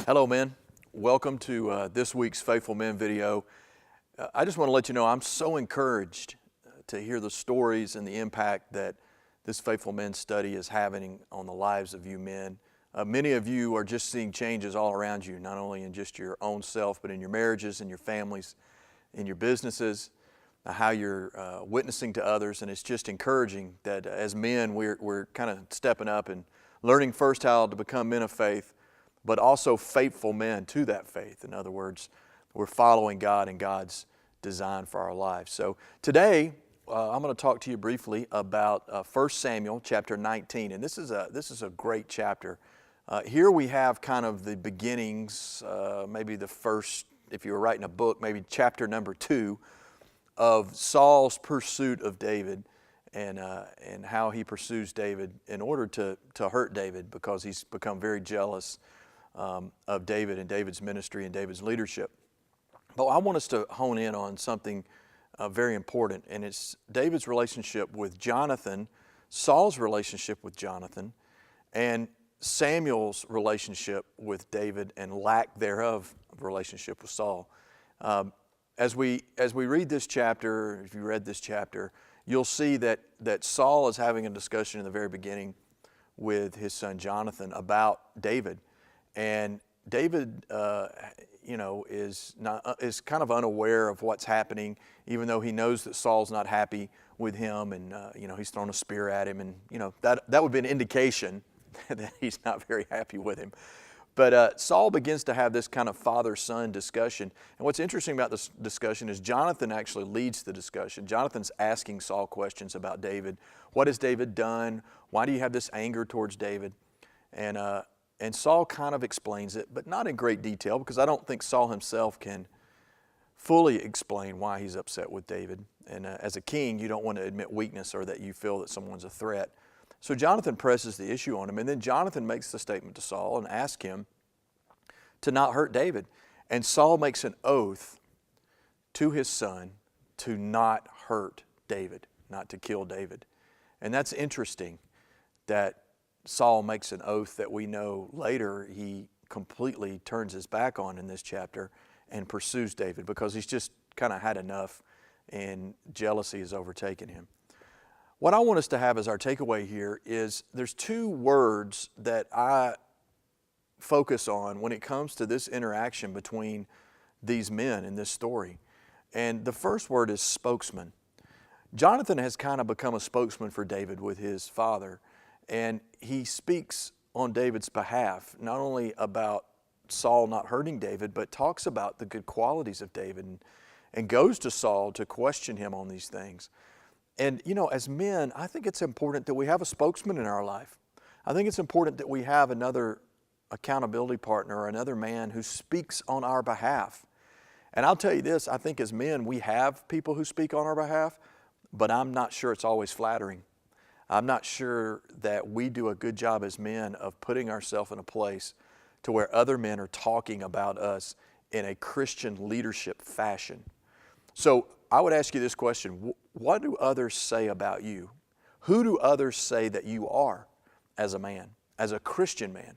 Hello, men. Welcome to this week's Faithful Men video. I just want to let you know I'm so encouraged to hear the stories and the impact that this Faithful Men study is having on the lives of you men. Many of you are just seeing changes all around you, not only in just your own self, but in your marriages, in your families, in your businesses, how you're witnessing to others. And it's just encouraging that as men, we're kind of stepping up and learning first how to become men of faith, but also faithful men to that faith. In other words, we're following God and God's design for our lives. So today, I'm going to talk to you briefly about 1 Samuel chapter 19, and this is a great chapter. Here we have kind of the beginnings, maybe the first, if you were writing a book, maybe chapter number 2 of Saul's pursuit of David, and how he pursues David in order to hurt David, because he's become very jealous of David and David's ministry and David's leadership. But I want us to hone in on something very important, and it's David's relationship with Jonathan, Saul's relationship with Jonathan, and Samuel's relationship with David and lack thereof of relationship with Saul. As we read this chapter, if you read this chapter, you'll see that Saul is having a discussion in the very beginning with his son Jonathan about David. And David, is kind of unaware of what's happening, even though he knows that Saul's not happy with him, and he's thrown a spear at him, and that would be an indication that he's not very happy with him. But Saul begins to have this kind of father-son discussion. And what's interesting about this discussion is Jonathan actually leads the discussion. Jonathan's asking Saul questions about David. What has David done? Why do you have this anger towards David? And Saul kind of explains it, but not in great detail, because I don't think Saul himself can fully explain why he's upset with David. And as a king, you don't want to admit weakness or that you feel that someone's a threat. So Jonathan presses the issue on him, and then Jonathan makes the statement to Saul and asks him to not hurt David. And Saul makes an oath to his son to not hurt David, not to kill David. And that's interesting that Saul makes an oath that we know later he completely turns his back on in this chapter and pursues David, because he's just kind of had enough and jealousy has overtaken him. What I want us to have as our takeaway here is there's two words that I focus on when it comes to this interaction between these men in this story. And the first word is spokesman. Jonathan has kind of become a spokesman for David with his father. And he speaks on David's behalf, not only about Saul not hurting David, but talks about the good qualities of David and goes to Saul to question him on these things. And, as men, I think it's important that we have a spokesman in our life. I think it's important that we have another accountability partner or another man who speaks on our behalf. And I'll tell you this, I think as men, we have people who speak on our behalf, but I'm not sure it's always flattering. I'm not sure that we do a good job as men of putting ourselves in a place to where other men are talking about us in a Christian leadership fashion. So I would ask you this question: what do others say about you? Who do others say that you are as a man, as a Christian man?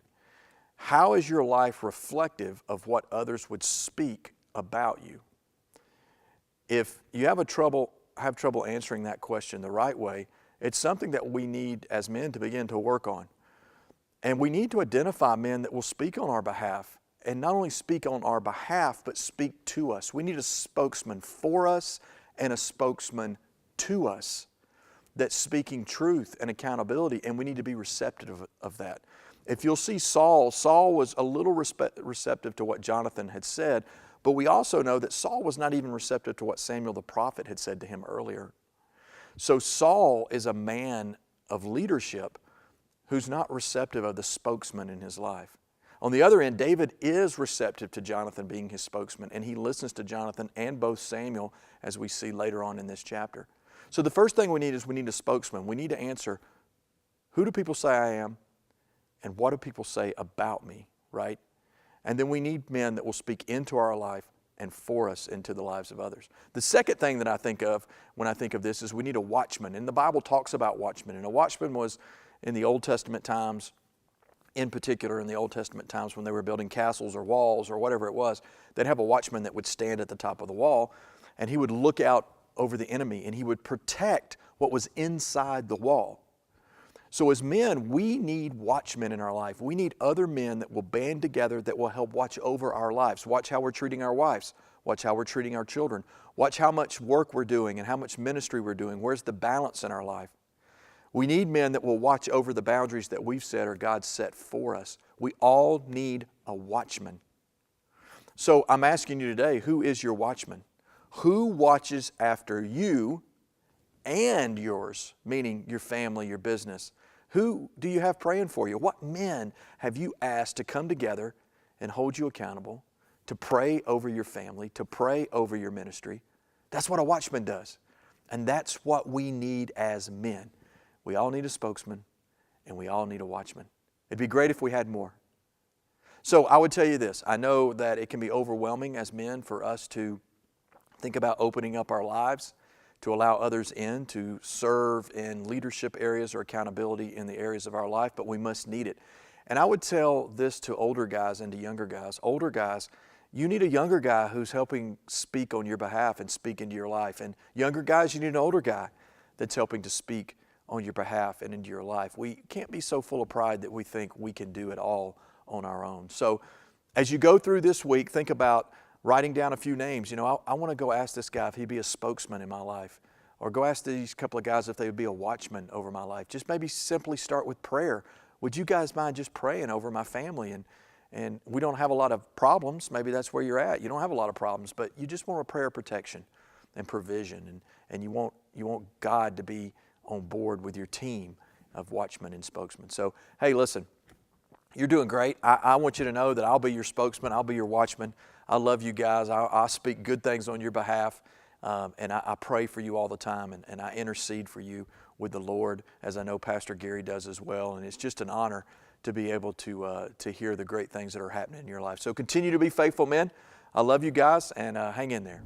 How is your life reflective of what others would speak about you? If you have trouble answering that question the right way, it's something that we need as men to begin to work on. And we need to identify men that will speak on our behalf, and not only speak on our behalf, but speak to us. We need a spokesman for us and a spokesman to us that's speaking truth and accountability, and we need to be receptive of that. If you'll see Saul was a little receptive to what Jonathan had said, but we also know that Saul was not even receptive to what Samuel the prophet had said to him earlier. So Saul is a man of leadership who's not receptive of the spokesman in his life. On the other end, David is receptive to Jonathan being his spokesman, and he listens to Jonathan and both Samuel, as we see later on in this chapter. So the first thing we need a spokesman. We need to answer, who do people say I am, and what do people say about me, right? And then we need men that will speak into our life and for us into the lives of others. The second thing that I think of when I think of this is we need a watchman. And the Bible talks about watchmen. And a watchman was, in the Old Testament times, In particular, in the Old Testament times when they were building castles or walls or whatever it was, they'd have a watchman that would stand at the top of the wall, and he would look out over the enemy, and he would protect what was inside the wall. So as men, we need watchmen in our life. We need other men that will band together, that will help watch over our lives. Watch how we're treating our wives. Watch how we're treating our children. Watch how much work we're doing and how much ministry we're doing. Where's the balance in our life? We need men that will watch over the boundaries that we've set or God set for us. We all need a watchman. So I'm asking you today, who is your watchman? Who watches after you and yours, meaning your family, your business? Who do you have praying for you? What men have you asked to come together and hold you accountable, to pray over your family, to pray over your ministry? That's what a watchman does. And that's what we need as men. We all need a spokesman, and we all need a watchman. It'd be great if we had more. So I would tell you this. I know that it can be overwhelming as men for us to think about opening up our lives, to allow others in, to serve in leadership areas or accountability in the areas of our life, but we must need it. And I would tell this to older guys and to younger guys. Older guys, you need a younger guy who's helping speak on your behalf and speak into your life. And younger guys, you need an older guy that's helping to speak on your behalf and into your life. We can't be so full of pride that we think we can do it all on our own. So as you go through this week, think about writing down a few names. You know, I want to go ask this guy if he'd be a spokesman in my life, or go ask these couple of guys if they would be a watchman over my life. Just maybe simply start with prayer. Would you guys mind just praying over my family? And we don't have a lot of problems. Maybe that's where you're at. You don't have a lot of problems, but you just want a prayer of protection and provision, and you want God to be on board with your team of watchmen and spokesmen. So, hey, listen, you're doing great. I want you to know that I'll be your spokesman. I'll be your watchman. I love you guys. I speak good things on your behalf, and I pray for you all the time, and I intercede for you with the Lord, as I know Pastor Gary does as well. And it's just an honor to be able to hear the great things that are happening in your life. So continue to be faithful men. I love you guys, and hang in there.